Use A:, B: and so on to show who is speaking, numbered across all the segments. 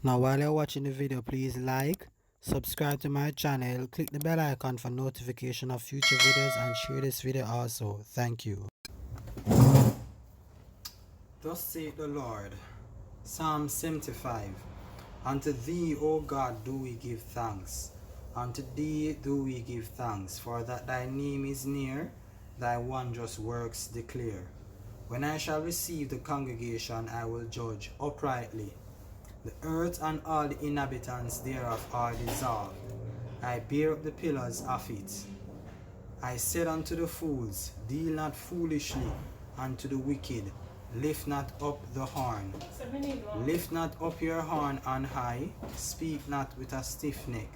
A: Now while you're watching the video, please like, subscribe to my channel, click the bell icon for notification of future videos and share this video also. Thank you. Thus saith the Lord, Psalm 75. Unto thee, O God, do we give thanks. Unto thee do we give thanks, for that thy name is near, thy wondrous works declare. When I shall receive the congregation, I will judge uprightly. The earth and all the inhabitants thereof are dissolved. I bear up the pillars of it. I said unto the fools, deal not foolishly, and to the wicked, lift not up the horn. Lift not up your horn on high, speak not with a stiff neck.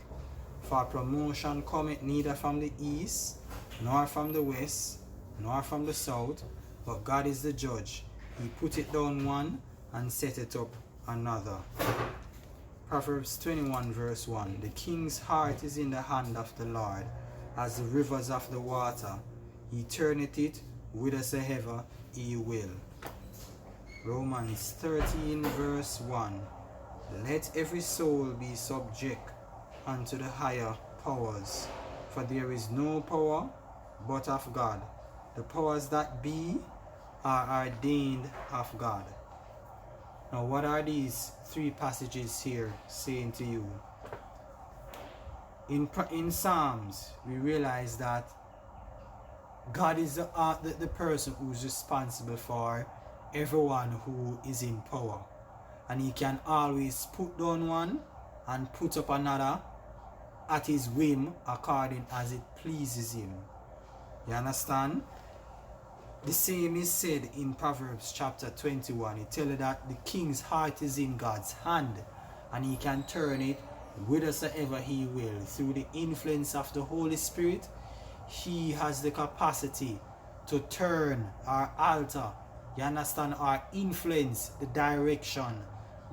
A: For promotion cometh neither from the east, nor from the west, nor from the south, but God is the judge. He put it down one, and set it up another. Proverbs 21 verse 1. The king's heart is in the hand of the Lord, as the rivers of the water. He turneth it whithersoever he will. Romans 13 verse 1. Let every soul be subject unto the higher powers, for there is no power but of God. The powers that be are ordained of God. Now, what are these three passages here saying to you? In Psalms, we realize that God is the person who's responsible for everyone who is in power. And he can always put down one and put up another at his whim according as it pleases him. You understand? The same is said in Proverbs chapter 21. It tells you that the king's heart is in God's hand, and he can turn it whithersoever he will. Through the influence of the Holy Spirit, he has the capacity to turn or alter, you understand, or influence the direction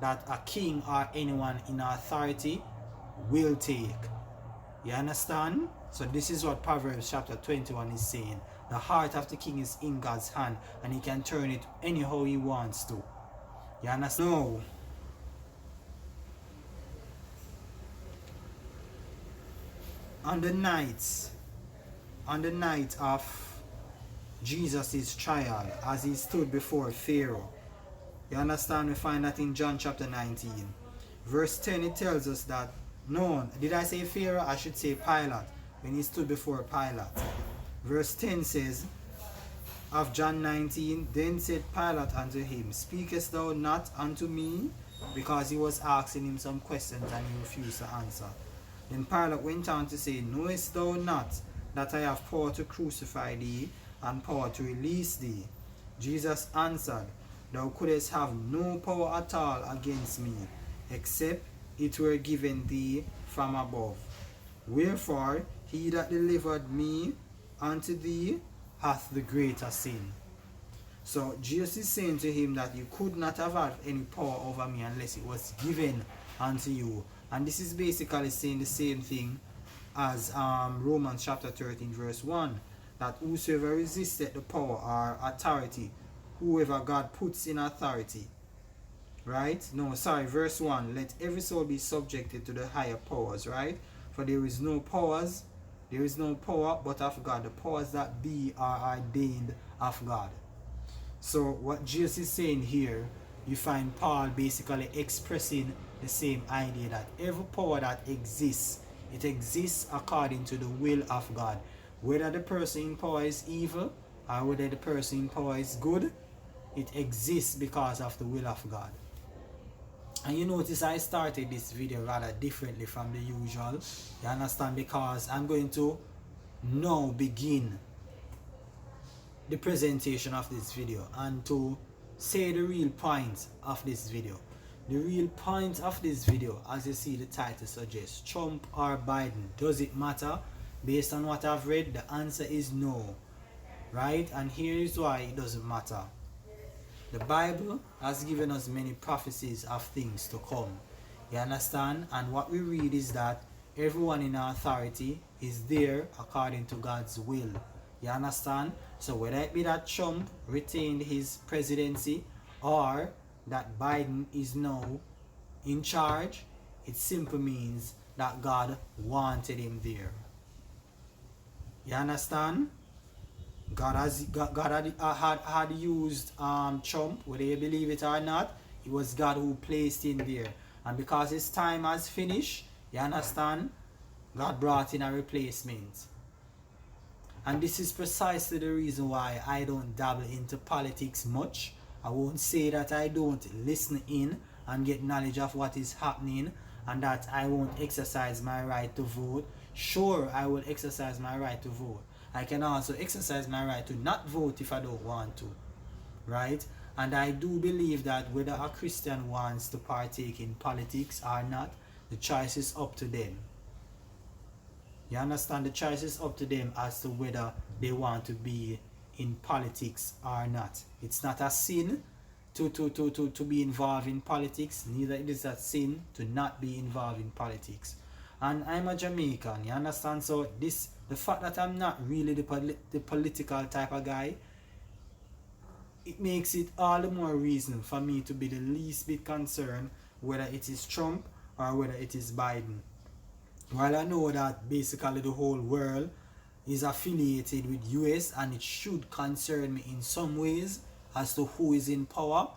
A: that a king or anyone in authority will take. You understand? So this is what Proverbs chapter 21 is saying. The heart of the king is in God's hand, and he can turn it anyhow he wants to. You understand? Now, on the night of Jesus' trial, as he stood before Pharaoh, you understand, we find that in John chapter 19. Verse 10, it tells us that, no, did I say Pharaoh? I should say Pilate, when he stood before Pilate. Verse 10 says, of John 19, then said Pilate unto him, speakest thou not unto me? Because he was asking him some questions and he refused to answer. Then Pilate went on to say, knowest thou not that I have power to crucify thee and power to release thee? Jesus answered, thou couldst have no power at all against me, except it were given thee from above. Wherefore he that delivered me unto thee hath the greater sin. So Jesus is saying to him that you could not have had any power over me unless it was given unto you. And this is basically saying the same thing as Romans chapter 13 verse 1, that whosoever resisted the power or authority, whoever God puts in authority, right? No, sorry, verse 1, let every soul be subjected to the higher powers, right? For there is no power but of God. The powers that be are ordained of God. So what Jesus is saying here, you find Paul basically expressing the same idea that every power that exists, it exists according to the will of God. Whether the person in power is evil or whether the person in power is good, it exists because of the will of God. And you notice I started this video rather differently from the usual. You understand? Because I'm going to now begin the presentation of this video and to say the real point of this video. The real point of this video, as you see the title suggests, Trump or Biden, does it matter? Based on what I've read, the answer is no. Right? And here is why it doesn't matter. The Bible has given us many prophecies of things to come. You understand? And what we read is that everyone in authority is there according to God's will. You understand? So whether it be that Trump retained his presidency or that Biden is now in charge, it simply means that God wanted him there. You understand? God had used Trump, whether you believe it or not. It was God who placed him there. And because his time has finished, you understand, God brought in a replacement. And this is precisely the reason why I don't dabble into politics much. I won't say that I don't listen in and get knowledge of what is happening, and that I won't exercise my right to vote. Sure, I will exercise my right to vote. I can also exercise my right to not vote if I don't want to, right? And I do believe that whether a Christian wants to partake in politics or not, the choice is up to them. You understand? The choice is up to them as to whether they want to be in politics or not. It's not a sin to be involved in politics, neither it is a sin to not be involved in politics. And I'm a Jamaican, you understand? So the fact that I'm not really the political type of guy, it makes it all the more reason for me to be the least bit concerned whether it is Trump or whether it is Biden. While I know that basically the whole world is affiliated with US and it should concern me in some ways as to who is in power,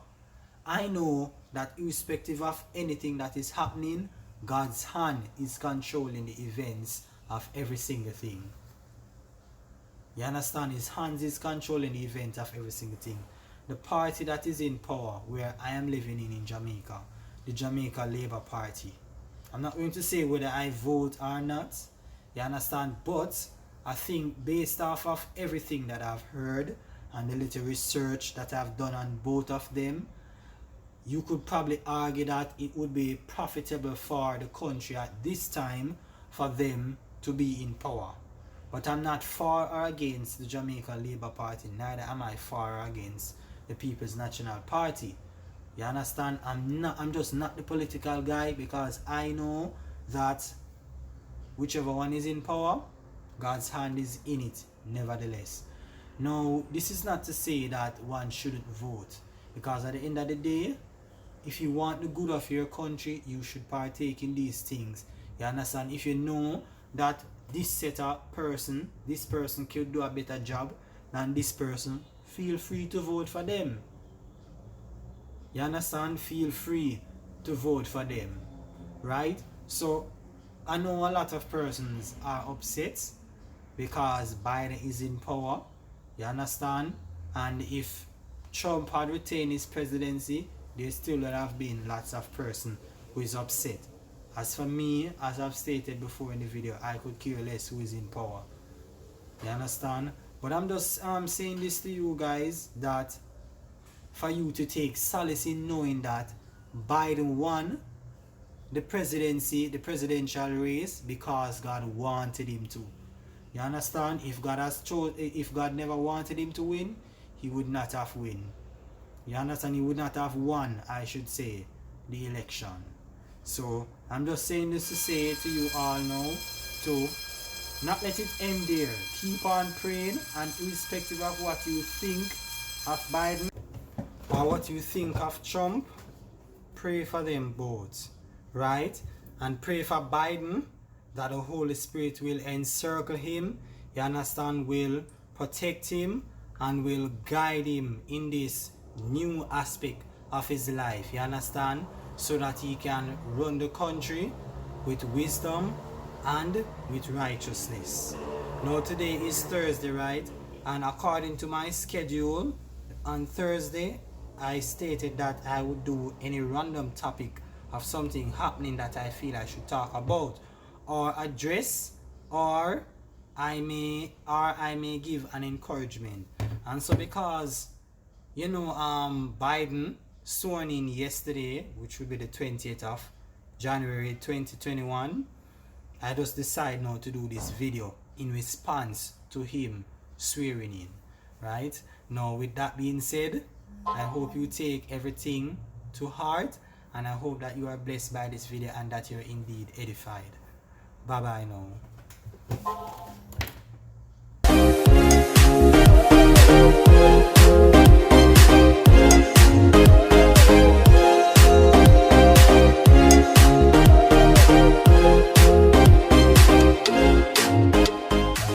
A: I know that irrespective of anything that is happening, God's hand is controlling the events of every single thing. You understand? His hands is controlling the event of every single thing. The party that is in power where I am living in Jamaica, the Jamaica Labour Party. I'm not going to say whether I vote or not, you understand? But I think based off of everything that I've heard and the little research that I've done on both of them, you could probably argue that it would be profitable for the country at this time for them to be in power. But I'm not for or against the Jamaica Labour Party, neither am I for or against the People's National Party. You understand? I'm just not the political guy, because I know that whichever one is in power, God's hand is in it, nevertheless. Now, this is not to say that one shouldn't vote, because at the end of the day, if you want the good of your country, you should partake in these things. You understand? If you know that this person could do a better job than this person, feel free to vote for them. You understand? Feel free to vote for them, right? So I know a lot of persons are upset because Biden is in power. You understand? And if Trump had retained his presidency, there still would have been lots of persons who is upset. As for me, as I've stated before in the video, I could care less who is in power. You understand? But I'm just saying this to you guys, that for you to take solace in knowing that Biden won the presidency, the presidential race, because God wanted him to. You understand? If God never wanted him to win, he would not have won. You understand? He would not have won, I should say, the election. So I'm just saying this to say to you all now to not let it end there. Keep on praying, and irrespective of what you think of Biden or what you think of Trump, pray for them both, right? And pray for Biden, that the Holy Spirit will encircle him, you understand, will protect him and will guide him in this new aspect of his life, you understand, so that he can run the country with wisdom and with righteousness. Now today is Thursday, right? And according to my schedule, on Thursday I stated that I would do any random topic of something happening that I feel I should talk about or address, or I may give an encouragement. And so because Biden sworn in yesterday, which will be the 20th of January 2021, I just decided now to do this video in response to him swearing in, right? Now with that being said, I hope you take everything to heart, and I hope that you are blessed by this video and that you're indeed edified. Bye bye now.